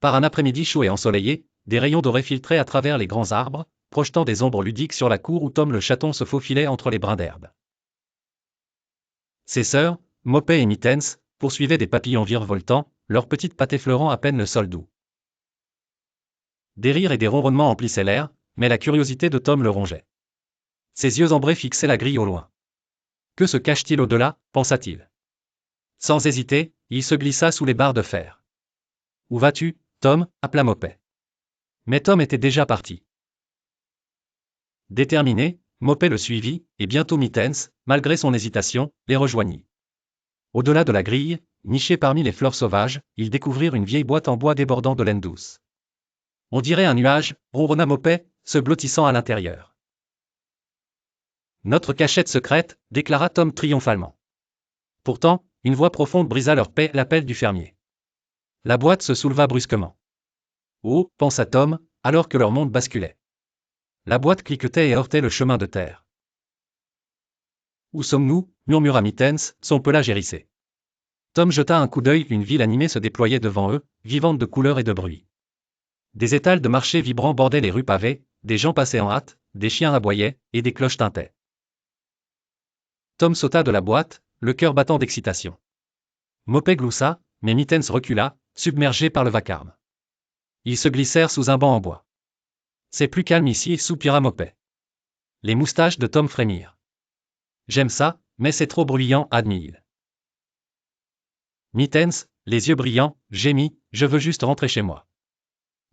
Par un après-midi chaud et ensoleillé, des rayons dorés filtraient à travers les grands arbres, projetant des ombres ludiques sur la cour où Tom le chaton se faufilait entre les brins d'herbe. Ses sœurs, Mopet et Mittens, poursuivaient des papillons virevoltants, leurs petites pattes effleurant à peine le sol doux. Des rires et des ronronnements emplissaient l'air, mais la curiosité de Tom le rongeait. Ses yeux ambrés fixaient la grille au loin. Que se cache-t-il au-delà, pensa-t-il. Sans hésiter, il se glissa sous les barres de fer. Où vas-tu, Tom, appela Mopet. Mais Tom était déjà parti. Déterminé, Mopet le suivit, et bientôt Mittens, malgré son hésitation, les rejoignit. Au-delà de la grille, nichés parmi les fleurs sauvages, ils découvrirent une vieille boîte en bois débordant de laine douce. On dirait un nuage, ronronna Mopet, se blottissant à l'intérieur. Notre cachette secrète, déclara Tom triomphalement. Pourtant, une voix profonde brisa leur paix, l'appel du fermier. La boîte se souleva brusquement. Oh, pensa Tom, alors que leur monde basculait. La boîte cliquetait et heurtait le chemin de terre. Où sommes-nous, murmura Mittens, son pelage hérissé. Tom jeta un coup d'œil, une ville animée se déployait devant eux, vivante de couleurs et de bruit. Des étals de marché vibrants bordaient les rues pavées, des gens passaient en hâte, des chiens aboyaient, et des cloches tintaient. Tom sauta de la boîte, le cœur battant d'excitation. Mopet gloussa, mais Mittens recula, submergé par le vacarme. Ils se glissèrent sous un banc en bois. C'est plus calme ici, soupira Mopet. Les moustaches de Tom frémirent. J'aime ça, mais c'est trop bruyant, admit-il. Mittens, les yeux brillants, gémit, je veux juste rentrer chez moi.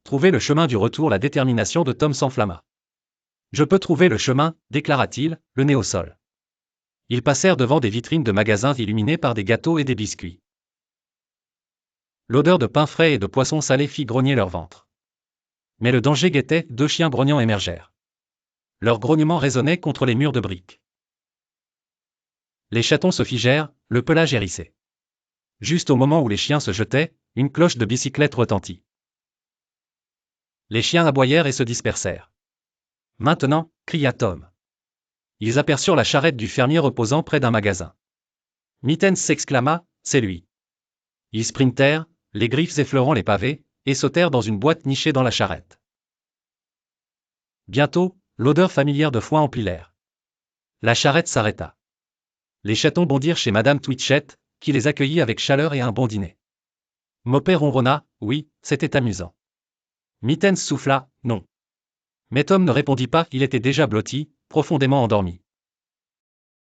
Trouver le chemin du retour, la détermination de Tom s'enflamma. Je peux trouver le chemin, déclara-t-il, le nez au sol. Ils passèrent devant des vitrines de magasins illuminés par des gâteaux et des biscuits. L'odeur de pain frais et de poisson salé fit grogner leur ventre. Mais le danger guettait, 2 chiens grognants émergèrent. Leurs grognements résonnaient contre les murs de briques. Les chatons se figèrent, le pelage hérissé. Juste au moment où les chiens se jetaient, une cloche de bicyclette retentit. Les chiens aboyèrent et se dispersèrent. Maintenant, cria Tom. Ils aperçurent la charrette du fermier reposant près d'un magasin. Mittens s'exclama, c'est lui. Ils sprintèrent, les griffes effleurant les pavés, et sautèrent dans une boîte nichée dans la charrette. Bientôt, l'odeur familière de foin emplit l'air. La charrette s'arrêta. Les chatons bondirent chez Madame Twitchett, qui les accueillit avec chaleur et un bon dîner. Mopet ronronna, oui, c'était amusant. Mittens souffla, non. Mais Tom ne répondit pas, il était déjà blotti, profondément endormi.